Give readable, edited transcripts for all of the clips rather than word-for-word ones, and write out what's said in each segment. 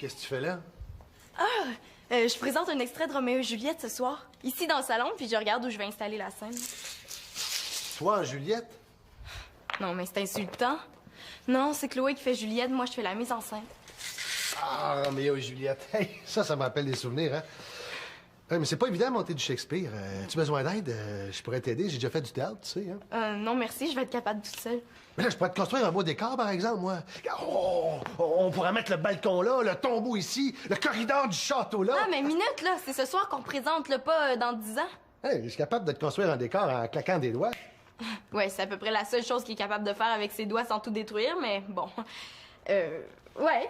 qu'est-ce que tu fais là? Je présente un extrait de Roméo et Juliette ce soir, ici dans le salon, puis je regarde où je vais installer la scène. Toi, Juliette? Non, mais c'est insultant. Non, c'est Chloé qui fait Juliette, moi je fais la mise en scène. Ah, Roméo et Juliette. Hey, ça me rappelle des souvenirs, hein? Mais c'est pas évident de monter du Shakespeare. As-tu besoin d'aide? Je pourrais t'aider, j'ai déjà fait du théâtre, tu sais, hein? Non, merci, je vais être capable toute seule. Mais là, je pourrais te construire un beau décor, par exemple, moi. Oh, on pourrait mettre le balcon là, le tombeau ici, le corridor du château là. Ah, mais minute, là, c'est ce soir qu'on présente, là, pas dans 10 ans. Hey, je suis capable de te construire un décor en claquant des doigts. Ouais, c'est à peu près la seule chose qu'il est capable de faire avec ses doigts sans tout détruire, mais bon. Ouais,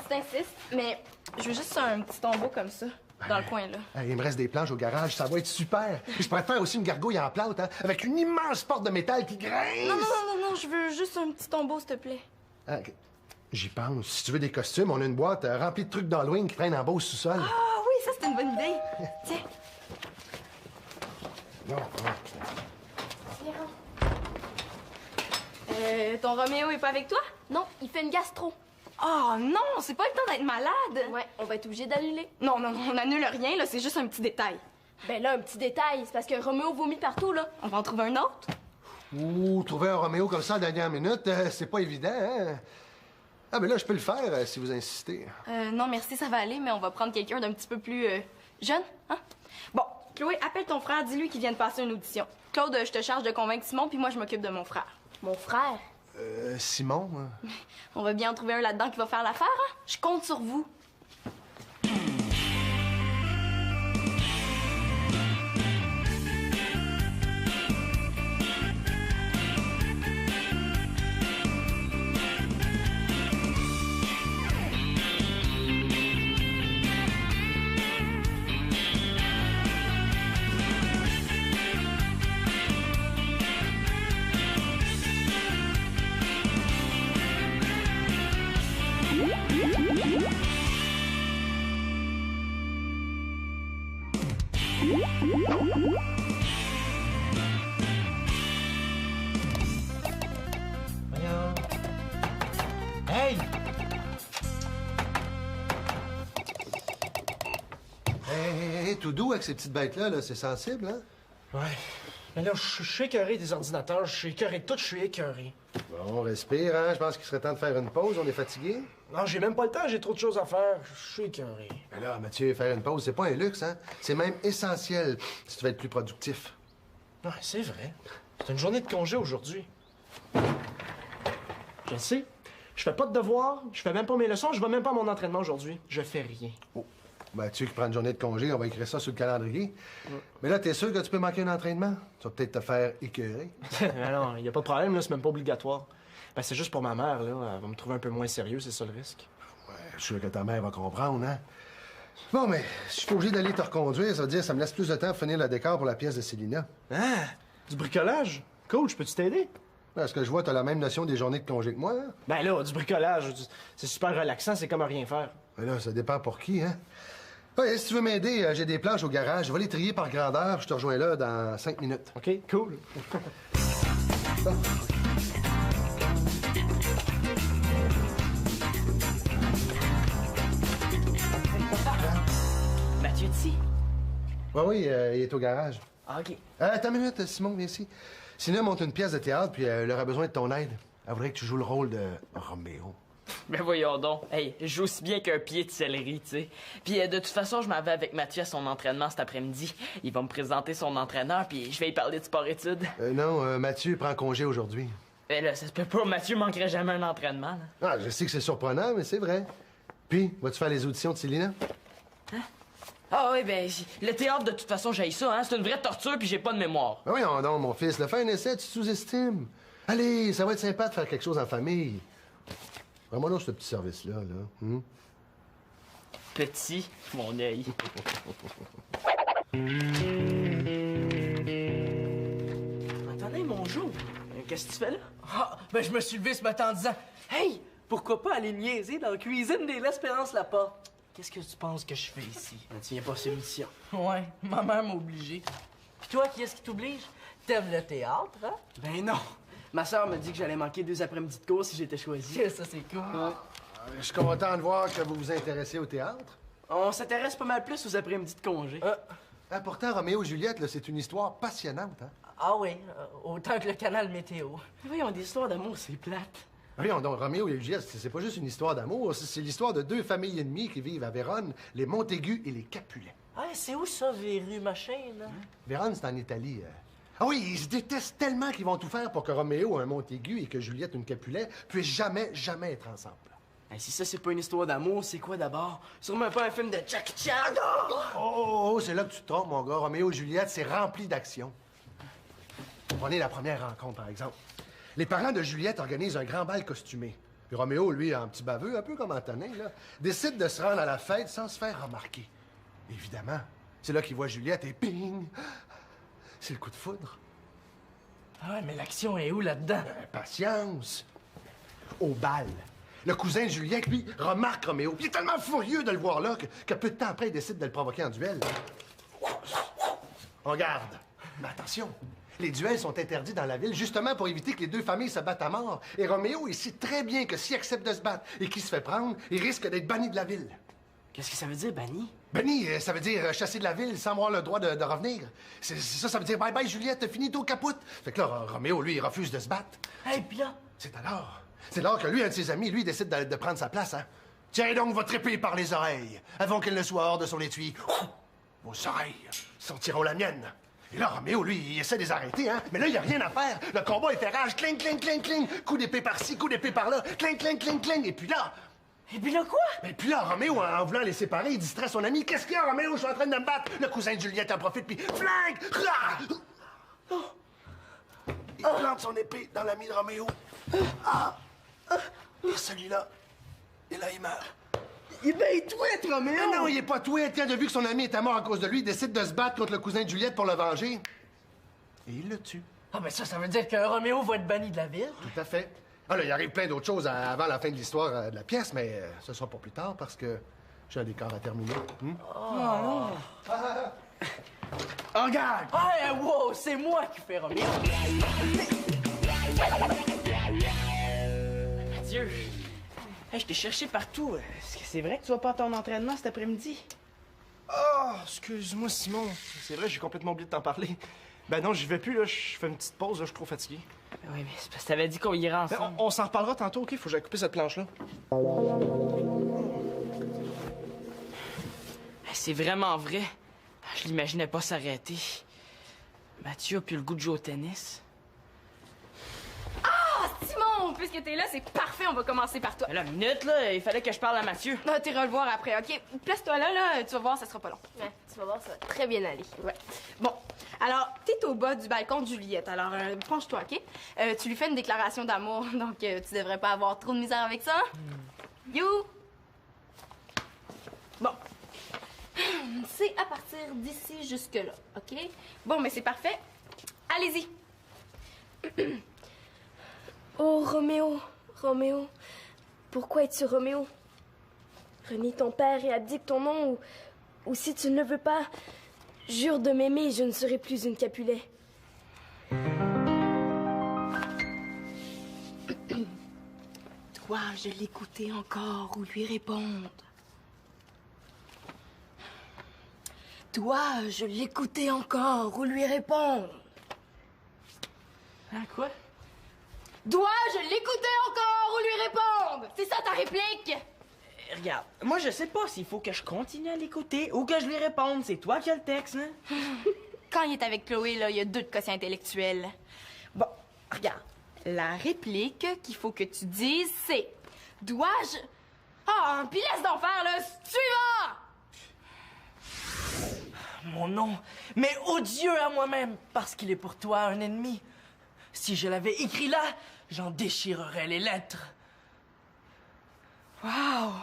si t'insistes, mais je veux juste un petit tombeau comme ça, dans le coin, là. Hey, il me reste des planches au garage, ça va être super. Je pourrais te faire aussi une gargouille en plâtre, hein, avec une immense porte de métal qui grince. Non, je veux juste un petit tombeau, s'il te plaît. Ah, j'y pense. Si tu veux des costumes, on a une boîte remplie de trucs d'Halloween qui traînent en bas au sous-sol. Ah oui, ça, c'est une bonne idée. Tiens. Non, Ton Roméo est pas avec toi? Non, il fait une gastro. Oh non, c'est pas le temps d'être malade. Ouais, on va être obligé d'annuler. Non, on annule rien, là, c'est juste un petit détail. Ben là, un petit détail, c'est parce que Roméo vomit partout, là. On va en trouver un autre? ouh, trouver un Roméo comme ça à la dernière minute, c'est pas évident, hein? Ah, mais là, je peux le faire si vous insistez. Non, merci, ça va aller, mais on va prendre quelqu'un d'un petit peu plus jeune, hein? Bon, Chloé, appelle ton frère, dis-lui qu'il vienne passer une audition. Claude, je te charge de convaincre Simon, puis moi, je m'occupe de mon frère. Mon frère? Simon? On va bien en trouver un là-dedans qui va faire l'affaire, hein? Je compte sur vous. Voyons. Hey! Hey, tout doux avec ces petites bêtes-là, là, c'est sensible, hein? Ouais. Mais là, je suis écœuré des ordinateurs, je suis écœuré de tout, je suis écœuré. Bon, respire, hein? Je pense qu'il serait temps de faire une pause, on est fatigué. Non, j'ai même pas le temps, j'ai trop de choses à faire. Je suis écœuré. Mais là, Mathieu, faire une pause, c'est pas un luxe, hein? C'est même essentiel si tu veux être plus productif. Ouais, c'est vrai. C'est une journée de congé aujourd'hui. Je le sais. Je fais pas de devoirs, je fais même pas mes leçons, je vais même pas à mon entraînement aujourd'hui. Je fais rien. Oh. Mathieu qui prend une journée de congé, on va écrire ça sur le calendrier. Mais là, t'es sûr que tu peux manquer un entraînement? Tu vas peut-être te faire écœurer. Mais non, y a pas de problème, là, c'est même pas obligatoire. Ben, c'est juste pour ma mère, là. Elle va me trouver un peu moins sérieux, c'est ça le risque. Ouais, je suis sûr que ta mère va comprendre, hein? Bon, mais si je suis obligé d'aller te reconduire, ça veut dire que ça me laisse plus de temps pour finir le décor pour la pièce de Célina. Ah! Du bricolage? Cool, je peux-tu t'aider? Est-ce que je vois, t'as la même notion des journées de congé que moi, hein? Ben là, du bricolage, c'est super relaxant, c'est comme à rien faire. Mais là, ça dépend pour qui, hein? Ouais, si tu veux m'aider, j'ai des planches au garage. Je vais les trier par grandeur. Je te rejoins là dans 5 minutes. OK, cool. Mathieu ici? Oui, il est au garage. Ah, OK. Attends une minute, Simon, viens ici. Sina monte une pièce de théâtre, puis elle aura besoin de ton aide. Elle voudrait que tu joues le rôle de Roméo. Ben voyons donc. Hey, je joue aussi bien qu'un pied de céleri, tu sais. Puis de toute façon, je m'en vais avec Mathieu à son entraînement cet après-midi. Il va me présenter son entraîneur, puis je vais lui parler de sport-études. Non, Mathieu prend congé aujourd'hui. Ben là, ça se peut pas. Mathieu manquerait jamais un entraînement, là. Ah, je sais que c'est surprenant, mais c'est vrai. Puis, vas-tu faire les auditions de Célina? Ah oui, ben, le théâtre, de toute façon, j'haïs ça, hein. C'est une vraie torture, puis j'ai pas de mémoire. Ah oui, non, mon fils, le faire un essai, tu sous-estimes. Allez, ça va être sympa de faire quelque chose en famille. Vraiment là, ce petit service-là, là. Petit, mon œil. Attendez, mon jour. Qu'est-ce que tu fais là? Ah, ben je me suis levé ce matin en disant « Hey, pourquoi pas aller niaiser dans la cuisine des l'Espérance Laporte? » Qu'est-ce que tu penses que je fais ici? Tu viens passer l'émission. Ouais, ma mère m'a obligé. Puis toi, qui est-ce qui t'oblige? T'aimes le théâtre, hein? Ben non! Ma sœur m'a dit que j'allais manquer 2 après-midi de cours si j'étais choisi. Ça, c'est cool. Je suis content de voir que vous vous intéressez au théâtre. On s'intéresse pas mal plus aux après-midi de congé. Pourtant, Roméo et Juliette, là, c'est une histoire passionnante. Hein? Ah oui, autant que le canal météo. Voyons, des histoires d'amour, c'est plate. Voyons donc, Roméo et Juliette, c'est pas juste une histoire d'amour, c'est l'histoire de deux familles ennemies qui vivent à Vérone, les Montaigu et les Capulet. Ah, c'est où ça, Véru, machin, là? Vérone, c'est en Italie. Ah oui, ils se détestent tellement qu'ils vont tout faire pour que Roméo, un Montaigu, et que Juliette, une Capulet, puissent jamais être ensemble. Hey, si ça, c'est pas une histoire d'amour, c'est quoi d'abord? Sûrement pas un film de Jackie Chan! Oh, c'est là que tu te trompes, mon gars. Roméo et Juliette, c'est rempli d'action. Prenez la première rencontre, par exemple. Les parents de Juliette organisent un grand bal costumé. Puis Roméo, lui, en petit baveux, un peu comme Antonin, là, décide de se rendre à la fête sans se faire remarquer. Évidemment, c'est là qu'il voit Juliette et ping! C'est le coup de foudre. Ah ouais, mais l'action est où là-dedans? Patience! Au bal, le cousin de Juliette, lui, remarque Roméo. Puis il est tellement furieux de le voir là que peu de temps après, il décide de le provoquer en duel. On garde. Mais attention, les duels sont interdits dans la ville justement pour éviter que les deux familles se battent à mort. Et Roméo, il sait très bien que s'il accepte de se battre et qu'il se fait prendre, il risque d'être banni de la ville. Qu'est-ce que ça veut dire, banni? Banni, ça veut dire chasser de la ville sans avoir le droit de revenir. Ça veut dire bye bye Juliette, finito capote. Fait que là, Roméo, lui, il refuse de se battre. Hey, pis là? C'est alors que lui, un de ses amis, lui, décide de prendre sa place, hein. Tiens donc votre épée par les oreilles, avant qu'elle ne soit hors de son étui. Vos oreilles sentiront la mienne. Et là, Roméo, lui, il essaie de les arrêter, hein. Mais là, il n'y a rien à faire. Le combat est fait rage. Cling, cling, cling, cling. Coup d'épée par-ci, coup d'épée par-là. Cling, cling, cling, cling. Et puis là... quoi? Et puis là, Roméo, en voulant les séparer, il distrait son ami. Qu'est-ce qu'il y a, Roméo? Je suis en train de me battre. Le cousin de Juliette en profite, puis flingue! Il plante son épée dans l'ami de Roméo. Et celui-là, et là, il meurt. Il est tweet, Roméo! Mais non, il est pas tweet. Quand il a vu que son ami était mort à cause de lui, il décide de se battre contre le cousin de Juliette pour le venger. Et il le tue. Ah, ben ça veut dire que Roméo va être banni de la ville? Tout à fait. Ah là, il arrive plein d'autres choses avant la fin de l'histoire de la pièce, mais ce sera pour plus tard parce que j'ai un décor à terminer. En garde! Hey, wow, c'est moi qui fais Roméo! Mathieu, hey, je t'ai cherché partout. Est-ce que c'est vrai que tu vas pas à ton entraînement cet après-midi? Oh, excuse-moi, Simon. C'est vrai, j'ai complètement oublié de t'en parler. Ben non, j'y vais plus, là. Je fais une petite pause, là. Je suis trop fatigué. Oui, mais c'est parce que t'avais dit qu'on irait Ben, ensemble. on s'en reparlera tantôt, OK? Faut que j'aille couper cette planche-là. C'est vraiment vrai. Je l'imaginais pas s'arrêter. Mathieu a plus le goût de jouer au tennis. Simon, puisque t'es là, c'est parfait, on va commencer par toi. Mais là, minute, là, il fallait que je parle à Mathieu. Ah, t'es le voir après, OK? Place-toi là, tu vas voir, ça sera pas long. Ouais, tu vas voir, ça va très bien aller. Ouais. Bon, alors, t'es au bas du balcon de Juliette, alors penche-toi, OK? Tu lui fais une déclaration d'amour, donc tu devrais pas avoir trop de misère avec ça. You! Bon. C'est à partir d'ici jusque-là, OK? Bon, mais c'est parfait. Allez-y. Oh, Roméo, Roméo, pourquoi es-tu Roméo? Renie ton père et abdique ton nom, ou si tu ne le veux pas, jure de m'aimer, je ne serai plus une Capulet. Dois-je l'écouter encore ou lui répondre? Dois-je l'écouter encore ou lui répondre? Hein, quoi? Dois-je l'écouter encore ou lui répondre? C'est ça ta réplique? Regarde, moi je sais pas s'il faut que je continue à l'écouter ou que je lui réponde. C'est toi qui as le texte, hein? Quand il est avec Chloé, là, il y a 2 de quotient intellectuel. Bon, regarde. La réplique qu'il faut que tu dises, c'est... Dois-je... Ah, puis laisse donc faire, le suivant! Mon nom m'est odieux à moi-même parce qu'il est pour toi un ennemi. Si je l'avais écrit là, j'en déchirerais les lettres. Wow!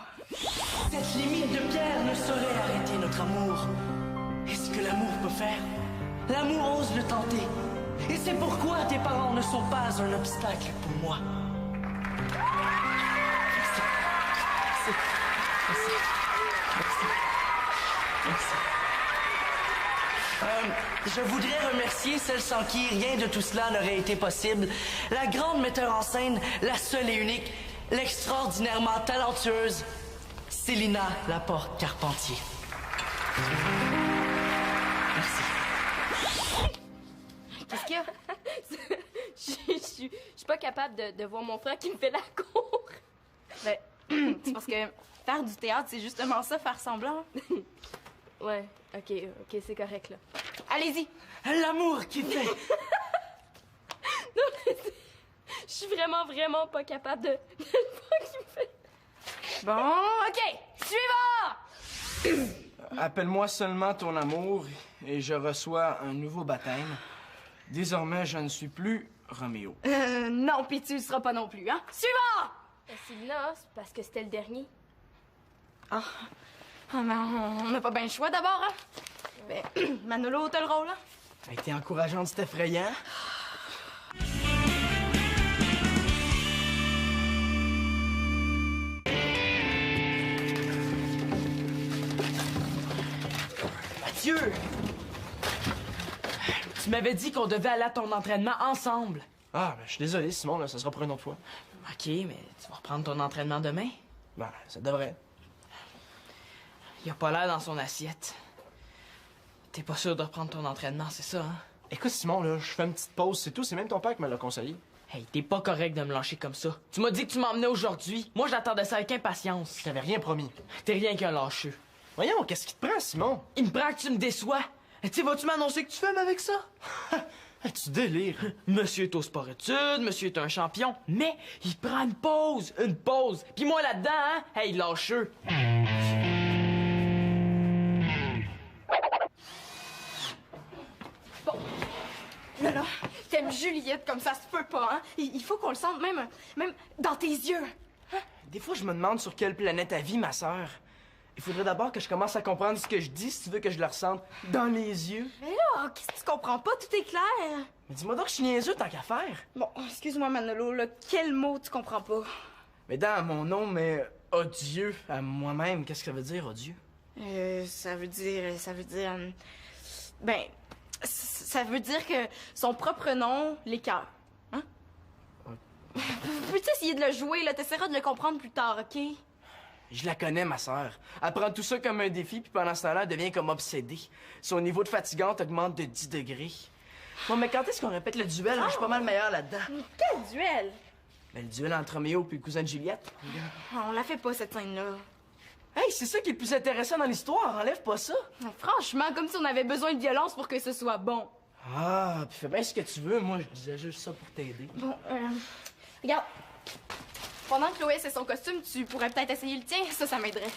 Cette limite de pierre ne saurait arrêter notre amour. Et ce que l'amour peut faire, l'amour ose le tenter. Et c'est pourquoi tes parents ne sont pas un obstacle pour moi. Je voudrais remercier celle sans qui rien de tout cela n'aurait été possible. La grande metteur en scène, la seule et unique, l'extraordinairement talentueuse Célina Laporte-Carpentier. Merci. Qu'est-ce qu'il y a? Je suis pas capable de voir mon frère qui me fait la cour. Ben, c'est parce que faire du théâtre, c'est justement ça, faire semblant. Ouais, ok, c'est correct, là. Allez-y. L'amour qui fait. Je suis vraiment pas capable de le voir qui me fait. Bon, OK. Suivant! Appelle-moi seulement ton amour et je reçois un nouveau baptême. Désormais, je ne suis plus Roméo. Non, pis tu le seras pas non plus, hein? Suivant! Célina, c'est parce que c'était le dernier. Ah, mais on n'a pas bien le choix d'abord, hein? Ben, Manolo, t'as le rôle, hein? Elle était encourageante, c'est effrayant. Mathieu! Tu m'avais dit qu'on devait aller à ton entraînement ensemble. Ah, ben, je suis désolé, Simon, là, ça sera pour une autre fois. OK, mais tu vas reprendre ton entraînement demain? Ben, ça devrait. Il a pas l'air dans son assiette. T'es pas sûr de reprendre ton entraînement, c'est ça, hein? Écoute, Simon, là, je fais une petite pause, c'est tout. C'est même ton père qui me l'a conseillé. Hey, t'es pas correct de me lâcher comme ça. Tu m'as dit que tu m'emmenais aujourd'hui. Moi, j'attendais ça avec impatience. Je t'avais rien promis. T'es rien qu'un lâcheux. Voyons, qu'est-ce qui te prend, Simon? Il me prend que tu me déçois. Tu sais, vas-tu m'annoncer que tu fumes avec ça? Tu délires. Monsieur est au sport-études, monsieur est un champion, mais il prend une pause. Une pause. Puis moi, là-dedans, hein? Hey, lâcheux. Là, t'aimes Juliette comme ça se peut pas, hein? Il faut qu'on le sente même dans tes yeux. Des fois, je me demande sur quelle planète elle vit, ma sœur. Il faudrait d'abord que je commence à comprendre ce que je dis si tu veux que je le ressente dans les yeux. Mais là, qu'est-ce que tu comprends pas? Tout est clair. Mais dis-moi donc que je suis niaiseux tant qu'à faire. Bon, excuse-moi, Manolo, là, quel mot tu comprends pas? Mais dans mon nom, mais odieux à moi-même, qu'est-ce que ça veut dire, odieux? Ça veut dire... Ben, ça veut dire que son propre nom l'écœure. Hein? Peux-tu essayer de le jouer, là? T'essaieras de le comprendre plus tard, OK? Je la connais, ma sœur. Elle prend tout ça comme un défi, puis pendant ce temps-là, elle devient comme obsédée. Son niveau de fatigante augmente de 10 degrés. Bon, mais quand est-ce qu'on répète le duel? Je suis pas mal meilleur là-dedans. Quel duel! Mais le duel entre Roméo et le cousin de Juliette. On la fait pas, cette scène-là. Hey, c'est ça qui est le plus intéressant dans l'histoire. Enlève pas ça. Franchement, comme si on avait besoin de violence pour que ce soit bon. Ah, puis fais bien ce que tu veux. Moi, je disais juste ça pour t'aider. Bon, regarde. Pendant que Chloé c'est son costume, tu pourrais peut-être essayer le tien. Ça m'aiderait.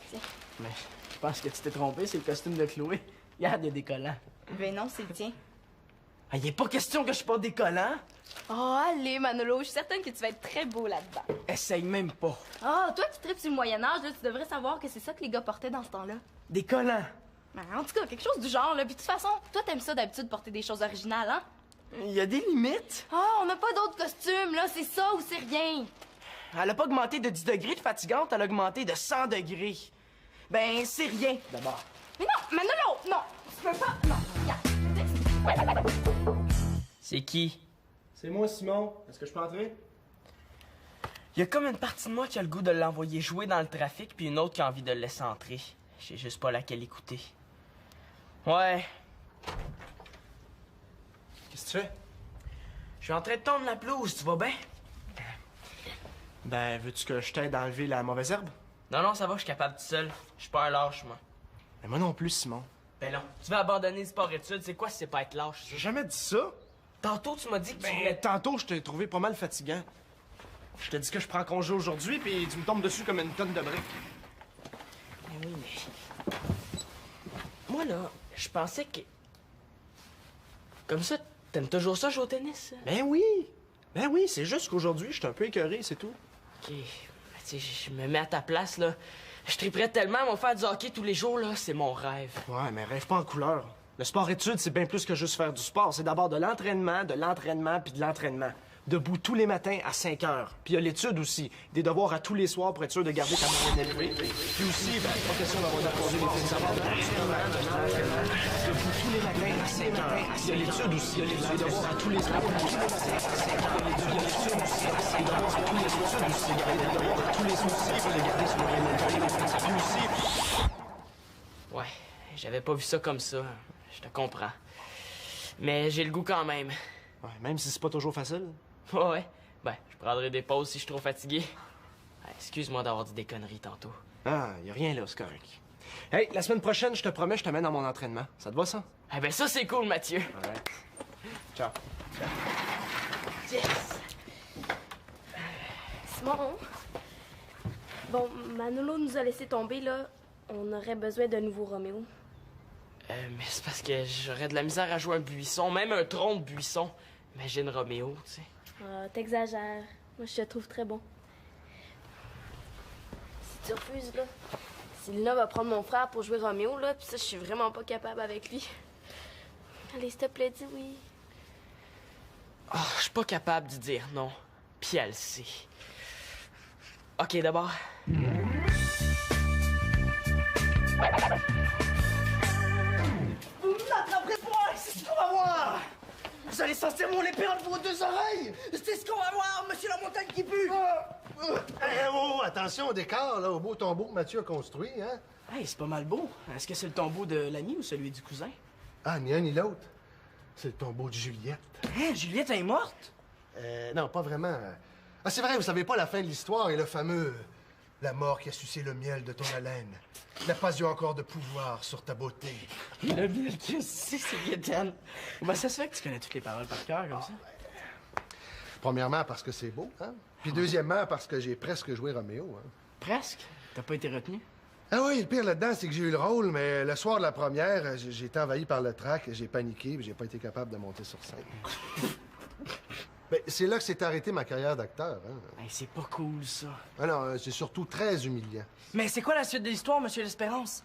Tiens. Mais je pense que tu t'es trompé, c'est le costume de Chloé. Regarde, il y a des collants. Ben non, c'est le tien. Ah, il est pas question que je porte des collants. Oh, allez, Manolo, je suis certaine que tu vas être très beau là-dedans. Essaye même pas. Ah, toi qui tripes sur le Moyen-Âge, là, tu devrais savoir que c'est ça que les gars portaient dans ce temps-là. Des collants. Ben, en tout cas, quelque chose du genre, là. Puis de toute façon, toi, t'aimes ça d'habitude porter des choses originales, hein? Il y a des limites. Ah, on n'a pas d'autres costumes, là. C'est ça ou c'est rien. Elle a pas augmenté de 10 degrés de fatigante, elle a augmenté de 100 degrés. Ben, c'est rien, d'abord. Mais non, Manolo, non. Tu peux pas. Non, regarde. C'est qui? C'est moi, Simon. Est-ce que je peux entrer? Il y a comme une partie de moi qui a le goût de l'envoyer jouer dans le trafic, puis une autre qui a envie de le laisser entrer. Je sais juste pas laquelle écouter. Ouais. Qu'est-ce que tu fais? Je suis en train de tondre la pelouse, tu vas bien? Ben, veux-tu que je t'aide à enlever la mauvaise herbe? Non, ça va, je suis capable tout seul. Je suis pas un lâche, moi. Mais moi non plus, Simon. Ben non, tu vas abandonner le sport-études, c'est quoi si c'est pas être lâche? J'ai jamais dit ça. Tantôt, tu m'as dit que tu Ben, voulais... tantôt, je t'ai trouvé pas mal fatigant. Je t'ai dit que je prends congé aujourd'hui, puis tu me tombes dessus comme une tonne de briques. Mais oui, mais... Moi, là, je pensais que... Comme ça, t'aimes toujours ça, jouer au tennis? Ben oui! Ben oui, c'est juste qu'aujourd'hui, je suis un peu écœuré, c'est tout. OK. Ben, tu sais, je me mets à ta place, là. Je triperais tellement à me faire du hockey tous les jours, là. C'est mon rêve. Ouais, mais rêve pas en couleur. Le sport-études, c'est bien plus que juste faire du sport. C'est d'abord de l'entraînement, puis de l'entraînement. Debout tous les matins à 5 heures. Puis il y a l'étude aussi. Des devoirs à tous les soirs pour être sûr de garder ta moyenne élevée. Puis aussi, pas question d'avoir d'apposer les fins de semaine. Debout tous les matins à 5 heures. Il y a l'étude aussi. Des devoirs à tous les soirs pour tous les matins à 5 heures. Il y a l'étude aussi. Des devoirs à tous les soirs aussi. Des devoirs à tous les soirs aussi pour garder son moyenne élevée. Puis aussi... Ouais, j'avais pas vu ça comme ça. Je te comprends. Mais j'ai le goût quand même. Ouais, même si c'est pas toujours facile. Ouais. Ben, je prendrai des pauses si je suis trop fatigué. Excuse-moi d'avoir dit des conneries tantôt. Ah, y a rien là, c'est correct. Hey, la semaine prochaine, je te promets, je te mène à mon entraînement. Ça te va, ça? Eh ben ça, c'est cool, Mathieu. Ouais. Ciao. Yes! Simon? Bon, Manolo nous a laissé tomber, là. On aurait besoin d'un nouveau Roméo. Mais c'est parce que j'aurais de la misère à jouer un buisson, même un tronc de buisson. Imagine Roméo, tu sais. Ah, t'exagères. Moi, je te trouve très bon. Si tu refuses, là, Sylvina va prendre mon frère pour jouer Roméo, là, puis ça, je suis vraiment pas capable avec lui. Allez, s'il te plaît, dis oui. Ah, je suis pas capable d'y dire non. Puis elle sait. OK, d'abord. Vous m'attraperez pas, c'est ce qu'on va voir! Vous allez sortir mon épée entre vos deux oreilles! C'est ce qu'on va voir, monsieur la montagne qui pue! Oh, attention au décor, là, au beau tombeau que Mathieu a construit, hein? Hey, c'est pas mal beau. Est-ce que c'est le tombeau de l'ami ou celui du cousin? Ah, ni un ni l'autre. C'est le tombeau de Juliette. Hein, Juliette est morte? Non, pas vraiment. Ah, c'est vrai, vous savez pas la fin de l'histoire et le fameux... La mort qui a sucé le miel de ton haleine n'a pas eu encore de pouvoir sur ta beauté. Le miel qui c'est Gaétane. Comment ça se fait que tu connais toutes les paroles par cœur comme ça? Premièrement, parce que c'est beau, hein? Puis deuxièmement, parce que j'ai presque joué Roméo, hein? Presque. T'as pas été retenu? Ah oui, le pire là-dedans, c'est que j'ai eu le rôle, mais le soir de la première, j'ai été envahi par le trac, j'ai paniqué, puis j'ai pas été capable de monter sur scène. Ben, c'est là que s'est arrêtée ma carrière d'acteur, hein? Hey, c'est pas cool, ça. Ah non, c'est surtout très humiliant. Mais c'est quoi la suite de l'histoire, monsieur l'Espérance?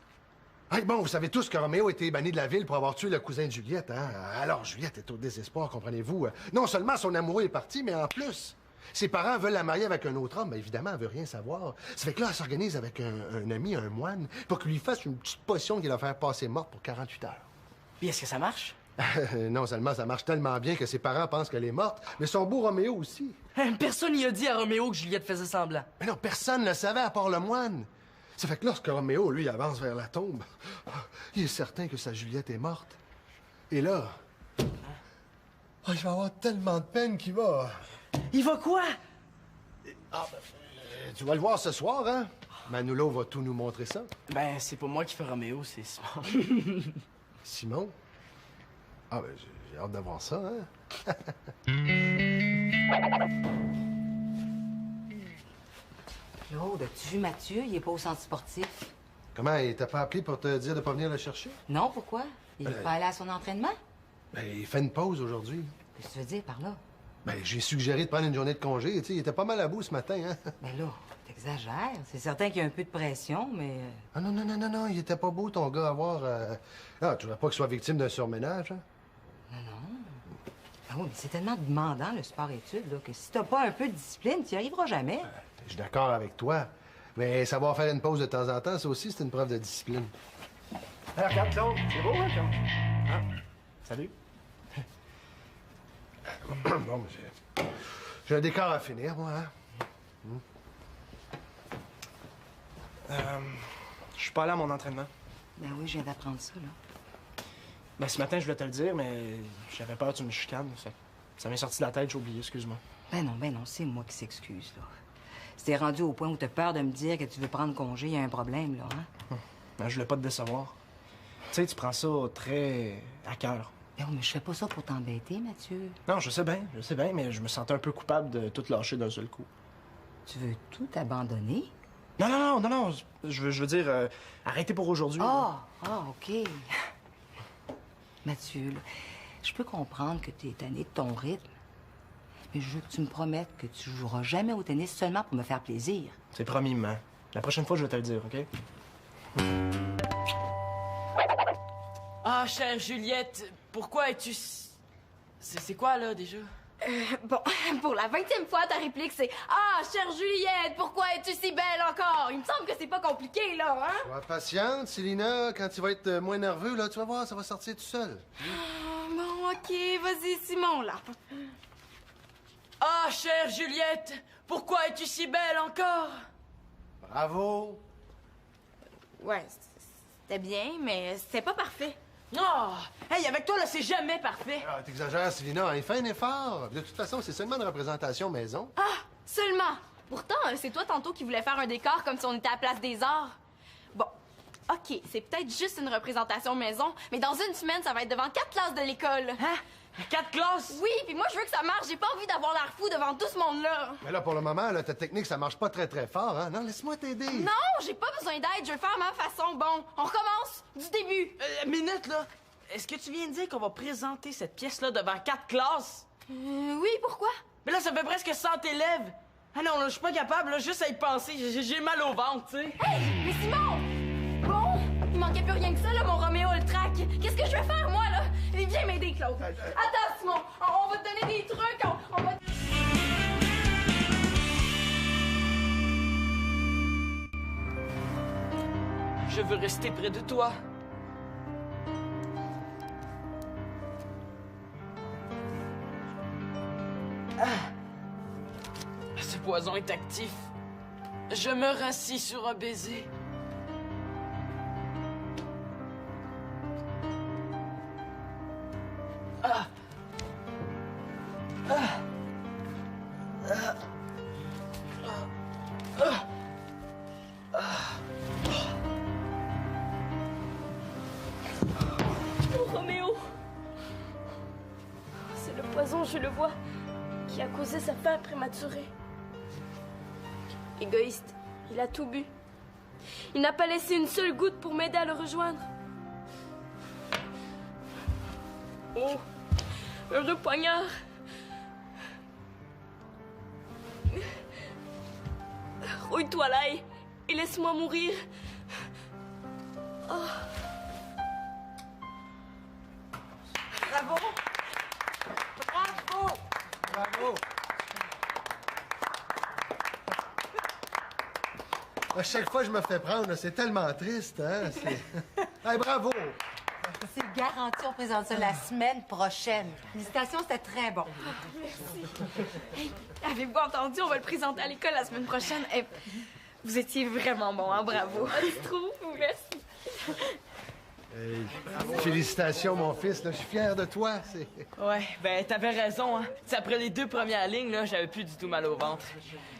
Hey, bon, vous savez tous que Roméo a été banni de la ville pour avoir tué le cousin de Juliette, hein? Alors, Juliette est au désespoir, comprenez-vous. Non seulement son amoureux est parti, mais en plus, ses parents veulent la marier avec un autre homme. Ben, évidemment, elle veut rien savoir. Ça fait que là, elle s'organise avec un ami, un moine, pour qu'il lui fasse une petite potion qui va la faire passer morte pour 48 heures. Puis est-ce que ça marche? Non seulement ça marche tellement bien que ses parents pensent qu'elle est morte, mais son beau Roméo aussi. Personne n'y a dit à Roméo que Juliette faisait semblant. Mais non, personne ne le savait à part le moine. Ça fait que lorsque Roméo, lui, avance vers la tombe, il est certain que sa Juliette est morte. Et là... il va avoir tellement de peine qu'il va... Il va quoi? Tu vas le voir ce soir, hein? Manolo va tout nous montrer ça. Ben, c'est pas moi qui fais Roméo, c'est Simon. Simon? Ah, ben, j'ai hâte de voir ça, hein? Claude, as-tu vu Mathieu? Il est pas au centre sportif. Comment, il t'a pas appelé pour te dire de pas venir le chercher? Non, pourquoi? Il est pas allé à son entraînement? Ben, il fait une pause aujourd'hui. Qu'est-ce que tu veux dire par là? Ben, j'ai suggéré de prendre une journée de congé. Tu sais, il était pas mal à bout ce matin, hein? Ben là, t'exagères. C'est certain qu'il y a un peu de pression, mais... Ah non, non, non, non, non, il était pas beau, ton gars, à voir... Ah, tu voudrais pas qu'il soit victime d'un surménage, hein? Ah oui, mais c'est tellement demandant, le sport-études, là, que si t'as pas un peu de discipline, tu n'y arriveras jamais. Je suis d'accord avec toi. Mais savoir faire une pause de temps en temps, ça aussi, c'est une preuve de discipline. Alors, regarde, Claude. C'est beau, hein, Claude? Ah. Salut. Bon, mais j'ai un décor à finir, moi, hein? Je suis pas allé à mon entraînement. Ben oui, je viens d'apprendre ça, là. Ben, ce matin, je voulais te le dire, mais j'avais peur que tu me chicanes. Ça m'est sorti de la tête, j'ai oublié, excuse-moi. Ben non, c'est moi qui s'excuse, là. Si t'es rendu au point où t'as peur de me dire que tu veux prendre congé, il y a un problème, là, hein? Ben, je voulais pas te décevoir. Tu sais, tu prends ça très à cœur. Ben oui, mais je fais pas ça pour t'embêter, Mathieu. Non, je sais bien, mais je me sentais un peu coupable de tout lâcher d'un seul coup. Tu veux tout abandonner? Non, je veux dire, arrêter pour aujourd'hui. OK. Mathieu, là, je peux comprendre que tu es tanné de ton rythme, mais je veux que tu me promettes que tu joueras jamais au tennis seulement pour me faire plaisir. C'est promis, maman. La prochaine fois, je vais te le dire, OK? Ah, chère Juliette, pourquoi es-tu... C'est quoi, là, déjà? Bon, pour la 20e fois, ta réplique, c'est « Ah, chère Juliette, pourquoi es-tu si belle encore? » Il me semble que c'est pas compliqué, là, hein? Sois patiente, Célina. Quand tu vas être moins nerveux, là, tu vas voir, ça va sortir tout seul. Bon, OK, vas-y, Simon, là. Ah, chère Juliette, pourquoi es-tu si belle encore? Bravo. Ouais, c'était bien, mais c'était pas parfait. Oh! Hey, avec toi, là, c'est jamais parfait. Ah, t'exagères, Célina. Hein, fais un effort. De toute façon, c'est seulement une représentation maison. Ah, seulement. Pourtant, c'est toi tantôt qui voulais faire un décor comme si on était à la Place des Arts. Bon, OK, c'est peut-être juste une représentation maison, mais dans une semaine, ça va être devant 4 classes de l'école. Hein? 4 classes? Oui, puis moi, je veux que ça marche. J'ai pas envie d'avoir l'air fou devant tout ce monde-là. Mais là, pour le moment, là, ta technique, ça marche pas très, très fort, hein? Non, laisse-moi t'aider. Non, j'ai pas besoin d'aide. Je vais le faire à ma façon. Bon, on recommence du début. Minute, là. Est-ce que tu viens de dire qu'on va présenter cette pièce-là devant 4 classes? Oui, pourquoi? Mais là, ça fait presque 100 élèves. Ah non, là, je suis pas capable, là, juste à y penser. J'ai mal au ventre, tu sais. Hey, mais Simon! Bon, il manquait plus rien que ça, là, mon Roméo le track. Qu'est-ce que je vais faire, moi, là? Viens m'aider, Claude. Attends, Simon, on va te donner des trucs, on va... Je veux rester près de toi. Ce poison est actif. Je me rassis sur un baiser. Oh, Roméo! C'est le poison, je le vois, qui a causé sa fin prématurée. Égoïste, il a tout bu. Il n'a pas laissé une seule goutte pour m'aider à le rejoindre. Oh, le poignard. Rouille-toi là et laisse-moi mourir. Bravo! Bravo! Bravo. À chaque fois que je me fais prendre, c'est tellement triste, hein? Hey, bravo! C'est garanti, on présente ça la semaine prochaine. Félicitations, c'était très bon. Avez-vous entendu? On va le présenter à l'école la semaine prochaine. Eh, vous étiez vraiment bon, hein? Bravo. Je trouve, merci. Hey, félicitations, mon fils. Là, je suis fier de toi. Ouais, ben t'avais raison, hein. T'sais, après les 2 premières lignes, là, j'avais plus du tout mal au ventre.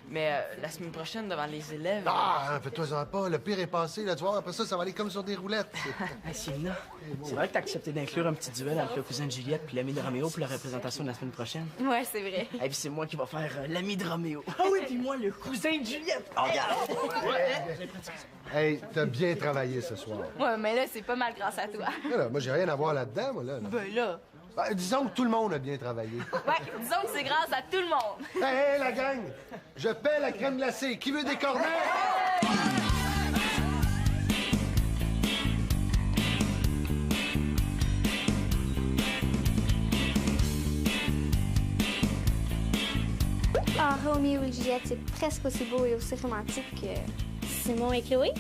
Mais la semaine prochaine, devant les élèves... Ah, fais-toi-en pas. Le pire est passé. Là, tu vois, après ça, ça va aller comme sur des roulettes. Hey, Célina, c'est vrai que t'as accepté d'inclure un petit duel entre le cousin de Juliette puis l'ami de Roméo pour la représentation de la semaine prochaine? Ouais, c'est vrai. Et puis c'est moi qui va faire l'ami de Roméo. Ah oui, puis moi, le cousin de Juliette. Oh, regarde! Hey, t'as bien travaillé ce soir. Ouais, mais là, c'est pas mal grâce à toi. Là, moi, j'ai rien à voir là-dedans, moi, là. Ben là... Ben, disons que tout le monde a bien travaillé. Ouais, disons que c'est grâce à tout le monde. Hey, la gang! Je paie la crème glacée. Qui veut des cornets? Ah, Roméo et Juliette, c'est presque aussi beau et aussi romantique que Simon et Chloé.